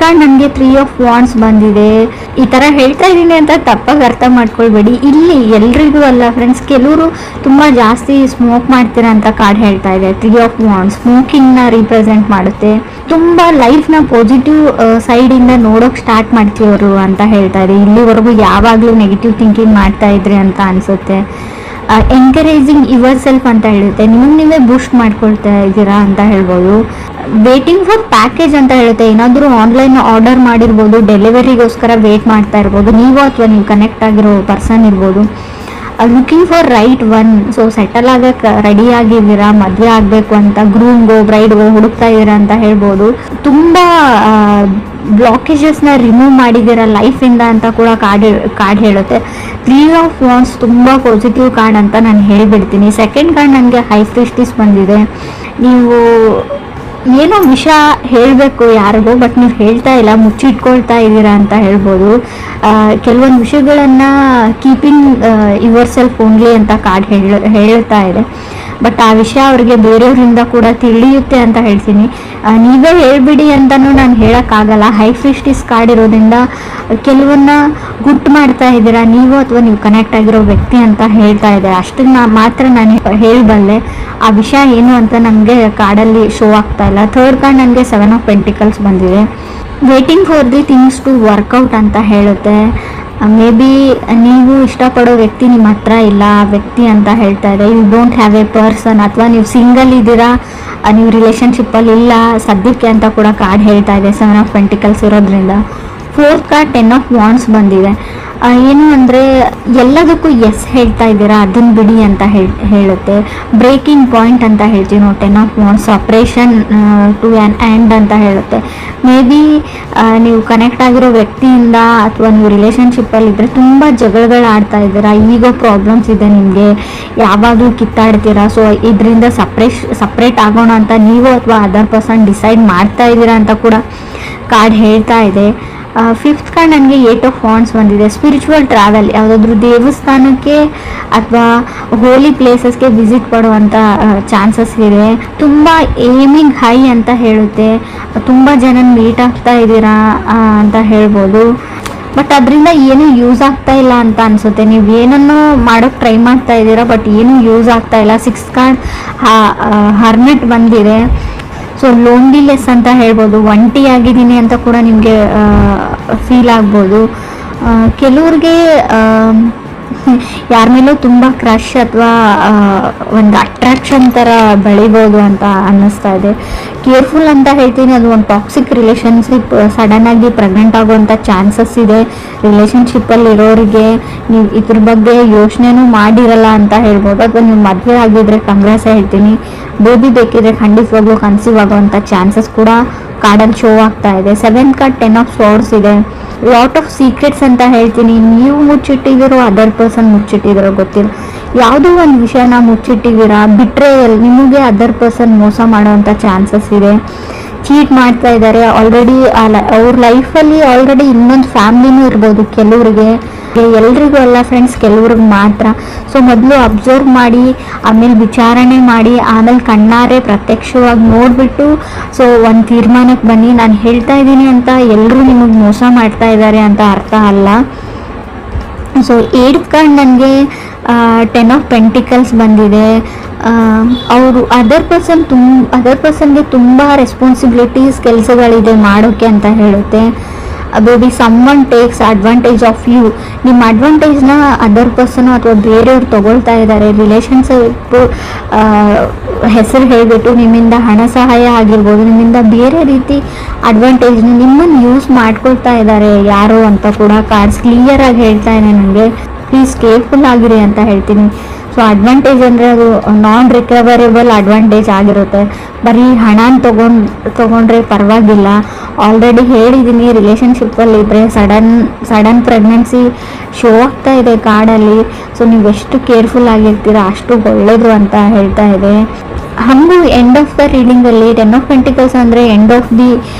Card ನನಗೆ 3 of wands ಬಂದಿದೆ. ಈ ಥರ ಹೇಳ್ತಾ ಇದ್ದೀನಿ ಅಂತ ತಪ್ಪಾಗಿ ಅರ್ಥ ಮಾಡ್ಕೊಳ್ಬೇಡಿ. ಇಲ್ಲಿ ಎಲ್ರಿಗೂ ಅಲ್ಲ ಫ್ರೆಂಡ್ಸ್, ಕೆಲವರು ತುಂಬ ಜಾಸ್ತಿ ಸ್ಮೋಕ್ ಮಾಡ್ತೀರಾ ಅಂತ ಕಾರ್ಡ್ ಹೇಳ್ತಾ ಇದೆ. 3 ಆಫ್ ವಾಂಡ್ಸ್ ಸ್ಮೋಕಿಂಗ್ನ ರಿಪ್ರೆಸೆಂಟ್ ಮಾಡುತ್ತೆ. ತುಂಬ ಲೈಫ್ನ ಪಾಸಿಟಿವ್ ಸೈಡಿಂದ ನೋಡೋಕೆ ಸ್ಟಾರ್ಟ್ ಮಾಡ್ತೀವರು ಅಂತ ಹೇಳ್ತಾ ಇದೆ. ಇಲ್ಲಿವರೆಗೂ ಯಾವಾಗಲೂ ನೆಗೆಟಿವ್ ಥಿಂಕಿಂಗ್ ಮಾಡ್ತಾ ಇದ್ರಿ ಅಂತ ಅನಿಸುತ್ತೆ. ಎಂಕರೇಜಿಂಗ್ ಯುವರ್ ಸೆಲ್ಫ್ ಅಂತ ಹೇಳುತ್ತೆ. ನಿಮಗೆ ನೀವೇ ಬೂಸ್ಟ್ ಮಾಡ್ಕೊಳ್ತಾ ಇದ್ದೀರಾ ಅಂತ ಹೇಳ್ಬೋದು. ವೇಟಿಂಗ್ ಫಾರ್ ಪ್ಯಾಕೇಜ್ ಅಂತ ಹೇಳುತ್ತೆ. ಏನಾದರೂ ಆನ್ಲೈನ್ ಆರ್ಡರ್ ಮಾಡಿರ್ಬೋದು, ಡೆಲಿವರಿಗೋಸ್ಕರ ವೇಟ್ ಮಾಡ್ತಾ ಇರ್ಬೋದು ನೀವು, ಅಥವಾ ನೀವು ಕನೆಕ್ಟ್ ಆಗಿರೋ ಪರ್ಸನ್ ಇರ್ಬೋದು. Looking for right one. So settle ಆಗಕ್ಕೆ ರೆಡಿ ಆಗಿದ್ದೀರಾ, ಮದುವೆ ಆಗಬೇಕು ಅಂತ ಗ್ರೂಮ್ಗೋ ಬ್ರೈಡ್ಗೋ ಹುಡುಕ್ತಾ ಇದ್ದೀರಾ ಅಂತ ಹೇಳ್ಬೋದು. ತುಂಬ ಬ್ಲಾಕೇಜಸ್ನ ರಿಮೂವ್ ಮಾಡಿದ್ದೀರಾ ಲೈಫಿಂದ ಅಂತ ಕೂಡ ಕಾರ್ಡ್ ಹೇಳುತ್ತೆ. 3 ಆಫ್ ವಾಂಡ್ಸ್ ತುಂಬ ಪಾಸಿಟಿವ್ ಕಾರ್ಡ್ ಅಂತ ನಾನು ಹೇಳಿಬಿಡ್ತೀನಿ. ಸೆಕೆಂಡ್ ಕಾರ್ಡ್ ನನಗೆ ಹೈ ಪ್ರೀಸ್ಟೆಸ್ ಬಂದಿದೆ. ನೀವು ಏನೋ ವಿಷಯ ಹೇಳಬೇಕು ಯಾರಿಗೂ, ಬಟ್ ನೀವು ಹೇಳ್ತಾ ಇಲ್ಲ, ಮುಚ್ಚಿಟ್ಕೊಳ್ತಾ ಇದ್ದೀರಾ ಅಂತ ಹೇಳ್ಬೋದು. ಕೆಲವೊಂದು ವಿಷಯಗಳನ್ನು ಕೀಪಿಂಗ್ ಯುವರ್ ಸೆಲ್ಫ್ ಓನ್ಲಿ ಅಂತ ಕಾರ್ಡ್ ಹೇಳ್ತಾ ಇದೆ. ಬಟ್ ಆ ವಿಷಯ ಅವ್ರಿಗೆ ಬೇರೆಯವರಿಂದ ಕೂಡ ತಿಳಿಯುತ್ತೆ ಅಂತ ಹೇಳ್ತೀನಿ. ನೀವೇ ಹೇಳ್ಬಿಡಿ ಅಂತಲೂ ನಾನು ಹೇಳೋಕ್ಕಾಗಲ್ಲ. ಹೈ ಪ್ರೀಸ್ಟೆಸ್ ಕಾರ್ಡ್ ಇರೋದ್ರಿಂದ ಕೆಲವನ್ನ ಗುಟ್ ಮಾಡ್ತಾ ಇದ್ದೀರಾ ನೀವು, ಅಥವಾ ನೀವು ಕನೆಕ್ಟ್ ಆಗಿರೋ ವ್ಯಕ್ತಿ ಅಂತ ಹೇಳ್ತಾ ಇದೆ. ಅಷ್ಟನ್ನ ಮಾತ್ರ ನಾನು ಹೇಳಬಲ್ಲೆ. ಆ ವಿಷಯ ಏನು ಅಂತ ನನಗೆ ಕಾರ್ಡಲ್ಲಿ ಶೋ ಆಗ್ತಾ ಇಲ್ಲ. ಥರ್ಡ್ ಕಾರ್ಡ್ ನನಗೆ 7 ಆಫ್ ಪೆಂಟಿಕಲ್ಸ್ ಬಂದಿದೆ. Waiting for the things to work out ಅಂತ ಹೇಳುತ್ತೆ. ಮೇ ಬಿ ನೀವು ಇಷ್ಟಪಡೋ ವ್ಯಕ್ತಿ ನಿಮ್ಮ ಹತ್ರ ಇಲ್ಲ, ಆ ವ್ಯಕ್ತಿ ಅಂತ ಹೇಳ್ತಾ ಇದೆ. You don't have a person, ಅಥವಾ ನೀವು ಸಿಂಗಲ್ ಇದ್ದೀರಾ, ನೀವು ರಿಲೇಷನ್ಶಿಪ್ಪಲ್ಲಿ ಇಲ್ಲ ಸದ್ಯಕ್ಕೆ ಅಂತ ಕೂಡ ಕಾರ್ಡ್ ಹೇಳ್ತಾ ಇದೆ 7 ಆಫ್ ಪೆಂಟಿಕಲ್ಸ್ ಇರೋದ್ರಿಂದ. ಫೋರ್ತ್ ಕಾರ್ಡ್ 10 ಆಫ್ ವಾಂಡ್ಸ್ ಬಂದಿದೆ. ಏನು ಅಂದರೆ ಎಲ್ಲದಕ್ಕೂ ಎಸ್ ಹೇಳ್ತಾ ಇದ್ದೀರಾ, ಅದನ್ನು ಬಿಡಿ ಅಂತ ಹೇಳುತ್ತೆ. ಬ್ರೇಕಿಂಗ್ ಪಾಯಿಂಟ್ ಅಂತ ಹೇಳ್ತೀವಿ ನಾವು 10 of wands. Suppression to an end ಅಂತ ಹೇಳುತ್ತೆ. ಮೇ ಬಿ ನೀವು ಕನೆಕ್ಟ್ ಆಗಿರೋ ವ್ಯಕ್ತಿಯಿಂದ ಅಥವಾ ನೀವು ರಿಲೇಷನ್ಶಿಪ್ಪಲ್ಲಿ ಇದ್ದರೆ ತುಂಬ ಜಗಳಗಳು ಆಡ್ತಾ ಇದ್ದೀರಾ, ಈಗೋ ಪ್ರಾಬ್ಲಮ್ಸ್ ಇದೆ ನಿಮಗೆ, ಯಾವಾಗಲೂ ಕಿತ್ತಾಡ್ತೀರಾ. ಸೊ ಇದರಿಂದ ಸಪ್ರೇಟ್ ಆಗೋಣ ಅಂತ ನೀವು ಅಥವಾ ಅದರ್ ಪರ್ಸನ್ ಡಿಸೈಡ್ ಮಾಡ್ತಾ ಇದ್ದೀರಾ ಅಂತ ಕೂಡ ಕಾರ್ಡ್ ಹೇಳ್ತಾ ಇದೆ. ಫಿಫ್ತ್ ಕಾರ್ಡ್ ನನಗೆ 8 ಆಫ್ ವಾಂಡ್ಸ್ ಬಂದಿದೆ. ಸ್ಪಿರಿಚುವಲ್ ಟ್ರಾವೆಲ್, ಯಾವುದಾದ್ರೂ ದೇವಸ್ಥಾನಕ್ಕೆ ಅಥವಾ ಹೋಲಿ ಪ್ಲೇಸಸ್ಗೆ ವಿಸಿಟ್ ಮಾಡುವಂಥ ಚಾನ್ಸಸ್ ಇದೆ. ತುಂಬ ಏಮಿಂಗ್ ಹೈ ಅಂತ ಹೇಳುತ್ತೆ. ತುಂಬ ಜನ ಮೀಟ್ ಆಗ್ತಾ ಇದ್ದೀರಾ ಅಂತ ಹೇಳ್ಬೋದು. ಬಟ್ ಅದರಿಂದ ಏನೂ ಯೂಸ್ ಆಗ್ತಾ ಇಲ್ಲ ಅಂತ ಅನಿಸುತ್ತೆ. ನೀವು ಏನನ್ನೋ ಮಾಡೋಕ್ಕೆ ಟ್ರೈ ಮಾಡ್ತಾ ಇದ್ದೀರಾ, ಬಟ್ ಏನೂ ಯೂಸ್ ಆಗ್ತಾ ಇಲ್ಲ. 6th ಕಾರ್ಡ್ ಹರ್ಮಿಟ್ ಬಂದಿದೆ. ಸೊ ಲೋನ್ಲಿನೆಸ್ ಅಂತ ಹೇಳ್ಬೋದು. ಒಂಟಿ ಆಗಿದ್ದೀನಿ ಅಂತ ಕೂಡ ನಿಮಗೆ ಫೀಲ್ ಆಗ್ಬೋದು. ಕೆಲವ್ರಿಗೆ ಯಾರ ಮೇಲೂ ತುಂಬ ಕ್ರಶ್ ಅಥವಾ ಒಂದು ಅಟ್ರಾಕ್ಷನ್ ಥರ ಬೆಳಿಬೋದು ಅಂತ ಅನ್ನಿಸ್ತಾ ಇದೆ. ಕೇರ್ಫುಲ್ ಅಂತ ಹೇಳ್ತೀನಿ. ಅದು ಒಂದು ಟಾಕ್ಸಿಕ್ ರಿಲೇಷನ್ಶಿಪ್, ಸಡನ್ನಾಗಿ ಪ್ರೆಗ್ನೆಂಟ್ ಆಗುವಂಥ ಚಾನ್ಸಸ್ ಇದೆ. ರಿಲೇಷನ್ಶಿಪ್ಪಲ್ಲಿ ಇರೋರಿಗೆ ನೀವು ಇದ್ರ ಬಗ್ಗೆ ಯೋಚನೆನೂ ಮಾಡಿರಲ್ಲ ಅಂತ ಹೇಳ್ಬೋದು. ಅಥವಾ ನೀವು ಮದುವೆ ಆಗಿದ್ರೆ ಕಂಗ್ರೆಸ್ ಹೇಳ್ತೀನಿ. ಬೇಬಿ ಬೇಕಿದ್ರೆ ಖಂಡಿತವಾಗ್ಲೂ ಕನ್ಸೀವ್ ಆಗುವಂಥ ಚಾನ್ಸಸ್ ಕೂಡ ಕಾರ್ಡಲ್ಲಿ ಶೋ ಆಗ್ತಾ ಇದೆ. 7th ಕಾರ್ಡ್ 10 ಆಫ್ ಸ್ವೋರ್ಡ್ಸ್ ಇದೆ. ಲಾಟ್ ಆಫ್ ಸೀಕ್ರೆಟ್ಸ್ ಅಂತ ಹೇಳ್ತೀನಿ. ನೀವು ಮುಚ್ಚಿಟ್ಟಿದ್ದೀರೋ, ಅದರ್ ಪರ್ಸನ್ ಮುಚ್ಚಿಟ್ಟಿದ್ದೀರೋ ಗೊತ್ತಿಲ್ಲ. ಯಾವುದೋ ಒಂದು ವಿಷಯನ ಮುಚ್ಚಿಟ್ಟಿದ್ದೀರಾ. ಬಿಟ್ಟರೆ ನಿಮಗೆ ಅದರ್ ಪರ್ಸನ್ ಮೋಸ ಮಾಡೋವಂಥ ಚಾನ್ಸಸ್ ಇದೆ. ಚೀಟ್ ಮಾಡ್ತಾ ಇದ್ದಾರೆ ಆಲ್ರೆಡಿ. ಅವ್ರ ಲೈಫಲ್ಲಿ ಆಲ್ರೆಡಿ ಇನ್ನೊಂದು ಫ್ಯಾಮ್ಲಿನೂ ಇರ್ಬೋದು ಕೆಲವ್ರಿಗೆ. ಎಲ್ರಿಗೂ ಅಲ್ಲ ಫ್ರೆಂಡ್ಸ್, ಕೆಲವ್ರಿಗೆ ಮಾತ್ರ. ಸೊ ಮೊದಲು ಅಬ್ಸರ್ವ್ ಮಾಡಿ, ಆಮೇಲೆ ವಿಚಾರಣೆ ಮಾಡಿ, ಆಮೇಲೆ ಕಣ್ಣಾರೆ ಪ್ರತ್ಯಕ್ಷವಾಗಿ ನೋಡಿಬಿಟ್ಟು ಸೊ ಒಂದು ತೀರ್ಮಾನಕ್ಕೆ ಬನ್ನಿ. ನಾನು ಹೇಳ್ತಾ ಇದ್ದೀನಿ ಅಂತ ಎಲ್ಲರೂ ನಿಮಗೆ ಮೋಸ ಮಾಡ್ತಾ ಇದ್ದಾರೆ ಅಂತ ಅರ್ಥ ಅಲ್ಲ. ಸೊ 8th ಕಾರ್ಡ್ ನನಗೆ 10 ಆಫ್ ಪೆಂಟಿಕಲ್ಸ್ ಬಂದಿದೆ. ಅವರು ಅದರ್ ಪರ್ಸನ್ಗೆ ತುಂಬ ರೆಸ್ಪಾನ್ಸಿಬಿಲಿಟೀಸ್, ಕೆಲಸಗಳಿದೆ ಮಾಡೋಕ್ಕೆ ಅಂತ ಹೇಳುತ್ತೆ. Baby someone takes advantage of you. ನಿಮ್ಮ ಅಡ್ವಾಂಟೇಜ್ನ ಅದರ್ ಪರ್ಸನ್ ಅಥವಾ ಬೇರೆಯವ್ರು ತಗೊಳ್ತಾ ಇದ್ದಾರೆ. ರಿಲೇಷನ್ಶಿಪ್ ಹೆಸರು ಹೇಳಿಬಿಟ್ಟು ನಿಮ್ಮಿಂದ ಹಣ ಸಹಾಯ ಆಗಿರ್ಬೋದು, ನಿಮ್ಮಿಂದ ಬೇರೆ ರೀತಿ ಅಡ್ವಾಂಟೇಜ್ನ ನಿಮ್ಮನ್ನು ಯೂಸ್ ಮಾಡ್ಕೊಳ್ತಾ ಇದ್ದಾರೆ ಯಾರು ಅಂತ ಕೂಡ ಕಾರ್ಡ್ಸ್ ಕ್ಲಿಯರಾಗಿ ಹೇಳ್ತಾ ಇದೆ ನನಗೆ. ಪ್ಲೀಸ್ ಕೇರ್ಫುಲ್ ಆಗಿರಿ ಅಂತ ಹೇಳ್ತೀನಿ. ಸೊ ಅಡ್ವಾಂಟೇಜ್ ಅಂದರೆ ಅದು ನಾನ್ ರಿಕವರೇಬಲ್ ಅಡ್ವಾಂಟೇಜ್ ಆಗಿರುತ್ತೆ. ಬರೀ ಹಣನ ತೊಗೊಂಡ್ರೆ ಪರವಾಗಿಲ್ಲ. ಆಲ್ರೆಡಿ ಹೇಳಿದ್ದೀನಿ, ರಿಲೇಷನ್ಶಿಪ್ಪಲ್ಲಿ ಇದ್ದರೆ ಸಡನ್ ಪ್ರೆಗ್ನೆನ್ಸಿ ಶೋ ಆಗ್ತಾ ಇದೆ ಕಾರ್ಡಲ್ಲಿ. ಸೊ ನೀವು ಎಷ್ಟು ಕೇರ್ಫುಲ್ ಆಗಿರ್ತೀರ ಅಷ್ಟು ಒಳ್ಳೆಯದು ಅಂತ ಹೇಳ್ತಾ ಇದೆ. ಹಾಗೂ ಎಂಡ್ ಆಫ್ ದ ರೀಡಿಂಗಲ್ಲಿ 10 ಆಫ್ ಪೆಂಟಿಕಲ್ಸ್ ಅಂದರೆ ಎಂಡ್ ಆಫ್ ದಿ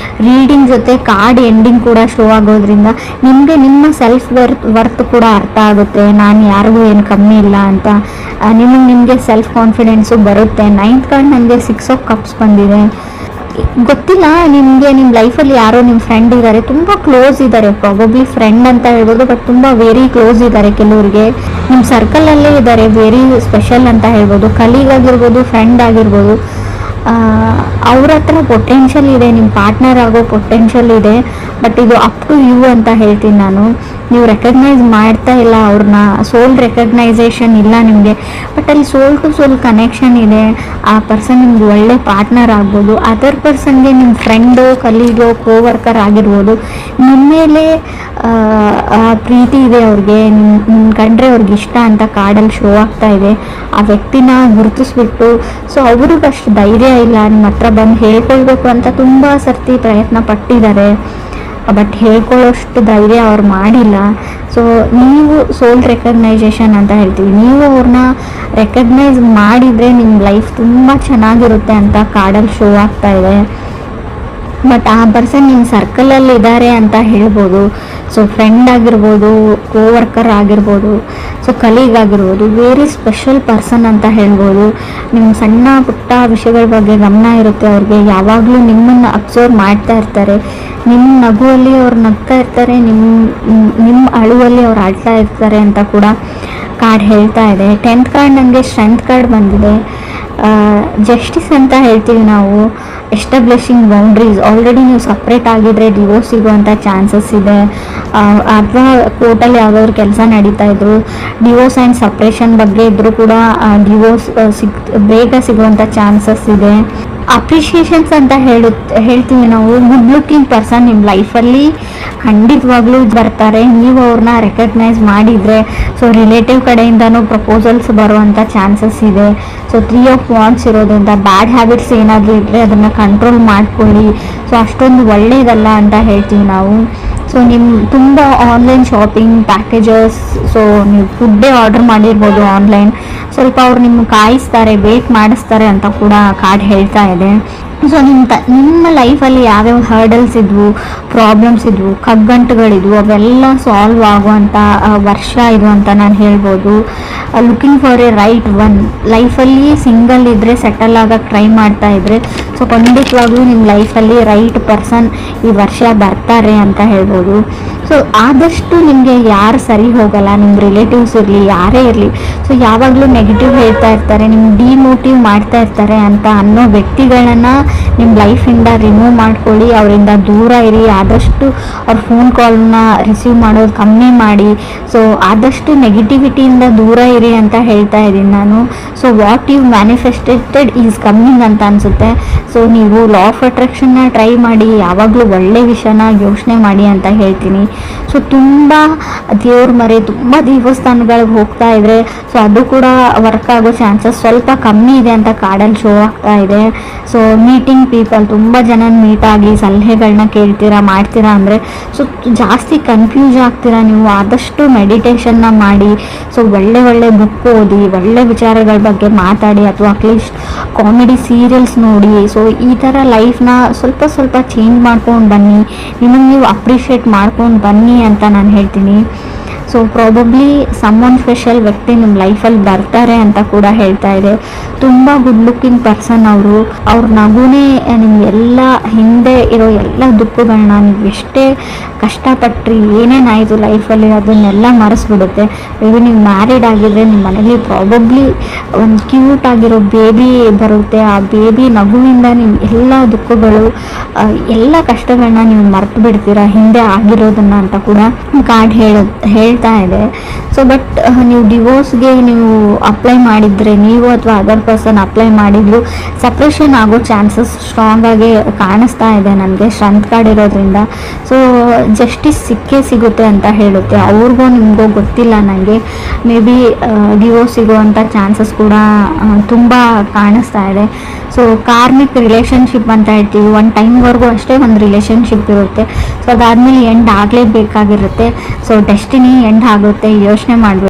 ರೀಡಿಂಗ್ ಜೊತೆ ಕಾರ್ಡ್ ಎಂಡಿಂಗ್ ಕೂಡ ಶೋ ಆಗೋದ್ರಿಂದ ನಿಮಗೆ ನಿಮ್ಮ ಸೆಲ್ಫ್ ವರ್ತ್ ಕೂಡ ಅರ್ಥ ಆಗುತ್ತೆ. ನಾನು ಯಾರಿಗೂ ಏನು ಕಮ್ಮಿ ಇಲ್ಲ ಅಂತ ನಿಮಗೆ ಸೆಲ್ಫ್ ಕಾನ್ಫಿಡೆನ್ಸು ಬರುತ್ತೆ. 9th ಕಾರ್ಡ್ ನನಗೆ 6 ಆಫ್ ಕಪ್ಸ್ ಬಂದಿದೆ. ಗೊತ್ತಿಲ್ಲ ನಿಮಗೆ ನಿಮ್ಮ ಲೈಫಲ್ಲಿ ಯಾರೋ ನಿಮ್ಮ ಫ್ರೆಂಡ್ ಇದ್ದಾರೆ, ತುಂಬ ಕ್ಲೋಸ್ ಇದ್ದಾರೆ, ಪ್ರಾಬಬ್ಲಿ ಫ್ರೆಂಡ್ ಅಂತ ಹೇಳ್ಬೋದು, ಬಟ್ ತುಂಬ ವೆರಿ ಕ್ಲೋಸ್ ಇದ್ದಾರೆ. ಕೆಲವರಿಗೆ ನಿಮ್ಮ ಸರ್ಕಲಲ್ಲೇ ಇದ್ದಾರೆ, ವೆರಿ ಸ್ಪೆಷಲ್ ಅಂತ ಹೇಳ್ಬೋದು. ಕಲೀಗ್ ಆಗಿರ್ಬೋದು, ಫ್ರೆಂಡ್ ಆಗಿರ್ಬೋದು. ಅವ್ರ ಹತ್ರ ಪೊಟೆನ್ಷಿಯಲ್ ಇದೆ, ನಿಮ್ಮ ಪಾರ್ಟ್ನರ್ ಆಗೋ ಪೊಟೆನ್ಷಿಯಲ್ ಇದೆ. ಬಟ್ ಇದು ಅಪ್ ಟು ಯು ಅಂತ ಹೇಳ್ತೀನಿ ನಾನು. ನೀವು ರೆಕಗ್ನೈಸ್ ಮಾಡ್ತಾ ಇಲ್ಲ ಅವ್ರನ್ನ, ಸೋಲ್ ರೆಕಗ್ನೈಸೇಷನ್ ಇಲ್ಲ ನಿಮಗೆ. ಬಟ್ ಅಲ್ಲಿ ಸೋಲ್ ಟು ಸೋಲ್ ಕನೆಕ್ಷನ್ ಇದೆ. ಆ ಪರ್ಸನ್ ನಿಮ್ಗೆ ಒಳ್ಳೆ ಪಾರ್ಟ್ನರ್ ಆಗ್ಬೋದು, ಅದರ್ ಪರ್ಸನ್ಗೆ ನಿಮ್ಮ ಫ್ರೆಂಡು, ಕಲೀಗೋ, ಕೋವರ್ಕರ್ ಆಗಿರ್ಬೋದು. ನಿಮ್ಮ ಮೇಲೆ ಪ್ರೀತಿ ಇದೆ ಅವ್ರಿಗೆ, ನಿಮ್ಮ ಕಂಡ್ರೆ ಅವ್ರಿಗೆ ಇಷ್ಟ ಅಂತ ಕಾರ್ಡಲ್ಲಿ ಶೋ ಆಗ್ತಾ ಇದೆ. ಆ ವ್ಯಕ್ತಿನ ಗುರುತಿಸ್ಬಿಟ್ಟು, ಸೊ ಅವ್ರಿಗೆ ಅಷ್ಟು ಧೈರ್ಯ ಇಲ್ಲ ನಿಮ್ಮ ಹತ್ರ ಬಂದು ಹೇಳ್ಕೊಳ್ಬೇಕು ಅಂತ ತುಂಬ ಸರ್ತಿ ಪ್ರಯತ್ನ ಪಟ್ಟಿದ್ದಾರೆ, ಬಟ್ ಹೇಳ್ಕೊಳ್ಳೋಷ್ಟು ಧೈರ್ಯ ಅವ್ರು ಮಾಡಿಲ್ಲ. ಸೊ ನೀವು ಸೋಲ್ ರೆಕಗ್ನೈಸೇಷನ್ ಅಂತ ಹೇಳ್ತೀವಿ, ನೀವು ಅವ್ರನ್ನ ರೆಕಗ್ನೈಸ್ ಮಾಡಿದರೆ ನಿಮ್ಮ ಲೈಫ್ ತುಂಬ ಚೆನ್ನಾಗಿರುತ್ತೆ ಅಂತ ಕಾರ್ಡಲ್ಲಿ ಶೋ ಆಗ್ತಾ ಇದೆ. ಬಟ್ ಆ ಪರ್ಸನ್ ನಿಮ್ಮ ಸರ್ಕಲಲ್ಲಿ ಇದ್ದಾರೆ ಅಂತ ಹೇಳ್ಬೋದು. ಸೊ ಫ್ರೆಂಡ್ ಆಗಿರ್ಬೋದು, ಕೋವರ್ಕರ್ ಆಗಿರ್ಬೋದು, ಸೊ ಕಲೀಗ್ ಆಗಿರ್ಬೋದು, ವೆರಿ ಸ್ಪೆಷಲ್ ಪರ್ಸನ್ ಅಂತ ಹೇಳ್ಬೋದು. ನಿಮ್ಮ ಸಣ್ಣ ಪುಟ್ಟ ವಿಷಯಗಳ ಬಗ್ಗೆ ಗಮನ ಇರುತ್ತೆ ಅವ್ರಿಗೆ, ಯಾವಾಗಲೂ ನಿಮ್ಮನ್ನು ಅಬ್ಸರ್ವ್ ಮಾಡ್ತಾ ಇರ್ತಾರೆ. ನಿಮ್ಮ ನಗುವಲ್ಲಿ ಅವ್ರು ನಗ್ತಾ ಇರ್ತಾರೆ, ನಿಮ್ಮ ಅಳುವಲ್ಲಿ ಅವ್ರು ಆಡ್ತಾ ಇರ್ತಾರೆ ಅಂತ ಕೂಡ ಕಾರ್ಡ್ ಹೇಳ್ತಾ ಇದೆ. 10th ಕಾರ್ಡ್ ನನಗೆ ಸ್ಟ್ರೆಂತ್ ಕಾರ್ಡ್ ಬಂದಿದೆ. ಜಸ್ಟಿಸ್ ಅಂತ ಹೇಳ್ತೀವಿ ನಾವು, ಎಸ್ಟಾಬ್ಲಿಷಿಂಗ್ ಬೌಂಡ್ರೀಸ್. ಆಲ್ರೆಡಿ ನೀವು ಸಪ್ರೇಟ್ ಆಗಿದ್ರೆ ಡಿವೋರ್ಸ್ ಸಿಗುವಂಥ ಚಾನ್ಸಸ್ ಇದೆ, ಅಥವಾ ಕೋರ್ಟಲ್ಲಿ ಯಾವುದಾದ್ರು ಕೆಲಸ ನಡೀತಾ ಇದ್ರು, ಡಿವೋರ್ಸ್ ಆ್ಯಂಡ್ ಸಪ್ರೇಷನ್ ಬಗ್ಗೆ ಇದ್ದರೂ ಕೂಡ ಡಿವೋರ್ಸ್ ಬೇಗ ಸಿಗುವಂಥ ಚಾನ್ಸಸ್ ಇದೆ. ಅಪ್ರಿಷಿಯೇಷನ್ಸ್ ಅಂತ ಹೇಳ್ತೀವಿ ನಾವು. ಗುಡ್ ಲುಕಿಂಗ್ ಪರ್ಸನ್ ನಿಮ್ಮ ಲೈಫಲ್ಲಿ ಖಂಡಿತವಾಗ್ಲೂ ಬರ್ತಾರೆ, ನೀವು ಅವ್ರನ್ನ ರೆಕಗ್ನೈಸ್ ಮಾಡಿದರೆ. ಸೊ ರಿಲೇಟಿವ್ ಕಡೆಯಿಂದನೂ ಪ್ರಪೋಸಲ್ಸ್ ಬರುವಂಥ ಚಾನ್ಸಸ್ ಇದೆ. ಸೊ 3 ಆಫ್ ವಾಂಡ್ಸ್ ಇರೋದ್ರಿಂದ ಬ್ಯಾಡ್ ಹ್ಯಾಬಿಟ್ಸ್ ಏನಾದರೂ ಇದ್ದರೆ ಅದನ್ನು ಕಂಟ್ರೋಲ್ ಮಾಡ್ಕೊಳ್ಳಿ. ಸೊ ಅಷ್ಟೊಂದು ಒಳ್ಳೆಯದಲ್ಲ ಅಂತ ಹೇಳ್ತೀವಿ ನಾವು. ಸೊ ನಿಮ್ಮ ತುಂಬ ಆನ್ಲೈನ್ ಶಾಪಿಂಗ್ ಪ್ಯಾಕೇಜಸ್, ಸೊ ನೀವು ಫುಡ್ಡೇ ಆರ್ಡರ್ ಮಾಡಿರ್ಬೋದು ಆನ್ಲೈನ್, ಸ್ವಲ್ಪ ಅವ್ರು ನಿಮ್ಗೆ ಕಾಯಿಸ್ತಾರೆ, ವೇಟ್ ಮಾಡಿಸ್ತಾರೆ ಅಂತ ಕೂಡ ಕಾರ್ಡ್ ಹೇಳ್ತಾ ಇದೆ. ಸೊ ನಿಮ್ಮ ಲೈಫಲ್ಲಿ ಯಾವ್ಯಾವ ಹರ್ಡಲ್ಸ್ ಇದ್ವು, ಪ್ರಾಬ್ಲಮ್ಸ್ ಇದ್ವು, ಕಗ್ಗಂಟುಗಳಿದ್ವು, ಅವೆಲ್ಲ ಸಾಲ್ವ್ ಆಗುವಂಥ ವರ್ಷ ಇದು ಅಂತ ನಾನು ಹೇಳ್ಬೋದು. Looking for A right one. ಲೈಫಲ್ಲಿ ಸಿಂಗಲ್ ಇದ್ದರೆ, ಸೆಟಲ್ ಆಗೋಕ್ಕೆ ಟ್ರೈ ಮಾಡ್ತಾ ಇದ್ದರೆ, ಸೊ ಖಂಡಿತವಾಗ್ಲೂ ನಿಮ್ಮ ಲೈಫಲ್ಲಿ ರೈಟ್ ಪರ್ಸನ್ ಈ ವರ್ಷ ಬರ್ತಾರೆ ಅಂತ ಹೇಳ್ಬೋದು. ಸೊ ಆದಷ್ಟು ನಿಮಗೆ ಯಾರು ಸರಿ ಹೋಗಲ್ಲ, ನಿಮ್ಮ ರಿಲೇಟಿವ್ಸ್ ಇರಲಿ, ಯಾರೇ ಇರಲಿ, ಸೊ ಯಾವಾಗಲೂ ನೆಗೆಟಿವ್ ಹೇಳ್ತಾ ಇರ್ತಾರೆ, ನಿಮ್ಗೆ ಡಿಮೋಟಿವ್ ಮಾಡ್ತಾ ಇರ್ತಾರೆ ಅಂತ ಅನ್ನೋ ವ್ಯಕ್ತಿಗಳನ್ನು ನಿಮ್ಮ ಲೈಫಿಂದ ರಿಮೂವ್ ಮಾಡ್ಕೊಳ್ಳಿ, ಅವರಿಂದ ದೂರ ಇರಿ. ಆದಷ್ಟು ಅವ್ರ ಫೋನ್ ಕಾಲ್ನ ರಿಸೀವ್ ಮಾಡೋದು ಕಮ್ಮಿ ಮಾಡಿ. ಸೊ ಆದಷ್ಟು ನೆಗೆಟಿವಿಟಿಯಿಂದ ದೂರ ಇರಿ ಅಂತ ಹೇಳ್ತಾ ಇದ್ದೀನಿ ನಾನು. So what you manifested is coming ಅಂತ ಅನಿಸುತ್ತೆ. ಸೊ ನೀವು ಲಾ ಆಫ್ ಅಟ್ರಾಕ್ಷನ್ನ ಟ್ರೈ ಮಾಡಿ, ಯಾವಾಗಲೂ ಒಳ್ಳೆ ವಿಷಯನ ಯೋಚನೆ ಮಾಡಿ ಅಂತ ಹೇಳ್ತೀನಿ. ಸೊ ತುಂಬ ದೇವ್ರ ಮರೆ, ತುಂಬ ದೇವಸ್ಥಾನಗಳಿಗೆ ಹೋಗ್ತಾ ಇದ್ರೆ, ಸೊ ಅದು ಕೂಡ ವರ್ಕ್ ಆಗೋ ಚಾನ್ಸಸ್ ಸ್ವಲ್ಪ ಕಮ್ಮಿ ಇದೆ ಅಂತ ಕಾರ್ಡಲ್ಲಿ ಶೋ ಆಗ್ತಾ ಇದೆ. ಸೊ ಮೀಟಿಂಗ್ ಪೀಪಲ್, ತುಂಬ ಜನ ಮೀಟ್ ಆಗಿ ಸಲಹೆಗಳನ್ನ ಕೇಳ್ತೀರಾ, ಮಾಡ್ತೀರಾ ಅಂದರೆ ಸೊ ಜಾಸ್ತಿ ಕನ್ಫ್ಯೂಸ್ ಆಗ್ತೀರಾ ನೀವು. ಆದಷ್ಟು ಮೆಡಿಟೇಷನ್ನ ಮಾಡಿ, ಸೊ ಒಳ್ಳೆ ಒಳ್ಳೆ ಬುಕ್ ಓದಿ, ಒಳ್ಳೆ ವಿಚಾರಗಳ ಬಗ್ಗೆ ಮಾತಾಡಿ, ಅಥವಾ ಅಟ್ಲೀಸ್ಟ್ ಕಾಮಿಡಿ ಸೀರಿಯಲ್ಸ್ ನೋಡಿ. ಸೊ ಈ ಥರ ಲೈಫ್ನ ಸ್ವಲ್ಪ ಸ್ವಲ್ಪ ಚೇಂಜ್ ಮಾಡ್ಕೊಂಡು ಬನ್ನಿ, ನಿಮಗೆ ನೀವು ಅಪ್ರಿಷಿಯೇಟ್ ಮಾಡ್ಕೊಂಡು ಬನ್ನಿ ಅಂತ ನಾನು ಹೇಳ್ತೀನಿ. ಸೊ ಪ್ರಾಬಬ್ಲಿ ಸಮ್ಮೊನ್ ಸ್ಪೆಷಲ್ ವ್ಯಕ್ತಿ ನಿಮ್ಮ ಲೈಫಲ್ಲಿ ಬರ್ತಾರೆ ಅಂತ ಕೂಡ ಹೇಳ್ತಾ ಇದೆ. ತುಂಬ ಗುಡ್ ಲುಕ್ಕಿಂಗ್ ಪರ್ಸನ್ ಅವರು. ಅವ್ರ ನಗುನೇ ನಿಮಗೆಲ್ಲ ಹಿಂದೆ ಇರೋ ಎಲ್ಲ ದುಃಖಗಳನ್ನ, ನೀವು ಎಷ್ಟೇ ಕಷ್ಟಪಟ್ರಿ, ಏನೇನಾಯಿತು ಲೈಫಲ್ಲಿ ಅದನ್ನೆಲ್ಲ ಮರೆಸ್ಬಿಡುತ್ತೆ. ಮೇಬಿ ನೀವು ಮ್ಯಾರಿಡ್ ಆಗಿದ್ರೆ ನಿಮ್ಮ ಮನೇಲಿ ಪ್ರಾಬಬ್ಲಿ ಒಂದು ಕ್ಯೂಟ್ ಆಗಿರೋ ಬೇಬಿ ಬರುತ್ತೆ. ಆ ಬೇಬಿ ನಗುವಿಂದ ನಿಮ್ಮ ಎಲ್ಲ ದುಃಖಗಳು, ಎಲ್ಲ ಕಷ್ಟಗಳನ್ನ ನೀವು ಮರೆತು ಬಿಡ್ತೀರಾ, ಹಿಂದೆ ಆಗಿರೋದನ್ನ ಅಂತ ಕೂಡ ಕಾರ್ಡ್ ಹೇಳ್ತಾ ಇದೆ. ಸೊ ಬಟ್ ನೀವು ಡಿವೋರ್ಸ್ಗೆ ನೀವು ಅಪ್ಲೈ ಮಾಡಿದರೆ, ನೀವು ಅಥವಾ ಅದರ್ ಪರ್ಸನ್ ಅಪ್ಲೈ ಮಾಡಿದ್ರು, ಸಪ್ರೇಷನ್ ಆಗೋ ಚಾನ್ಸಸ್ ಸ್ಟ್ರಾಂಗ್ ಆಗಿ ಕಾಣಿಸ್ತಾ ಇದೆ ನನಗೆ ಸ್ಟ್ರೆಂತ್ ಕಾರ್ಡ್ ಇರೋದ್ರಿಂದ. ಸೊ ಜಸ್ಟಿಸ್ ಸಿಕ್ಕೇ ಸಿಗುತ್ತೆ ಅಂತ ಹೇಳುತ್ತೆ. ಅವ್ರಿಗೂ ನಿಮಗೂ ಗೊತ್ತಿಲ್ಲ, ನನಗೆ ಮೇ ಬಿ ಡಿವೋರ್ಸ್ ಸಿಗುವಂಥ ಚಾನ್ಸಸ್ ಕೂಡ ತುಂಬ ಕಾಣಿಸ್ತಾ ಇದೆ. ಸೊ ಕಾರ್ಮಿಕ್ ರಿಲೇಷನ್ಶಿಪ್ ಅಂತ ಹೇಳ್ತೀವಿ, ಒಂದು ಟೈಮ್ವರೆಗೂ ಅಷ್ಟೇ ಒಂದು ರಿಲೇಷನ್ಶಿಪ್ ಇರುತ್ತೆ. ಸೊ ಅದಾದಮೇಲೆ ಎಂಡ್ ಆಗಲೇಬೇಕಾಗಿರುತ್ತೆ. ಸೊ ಡೆಸ್ಟಿನಿ ಎಂಡ್ ಆಗುತ್ತೆ, ಯೋಚನೆ ಮಾಡಬೇಕು.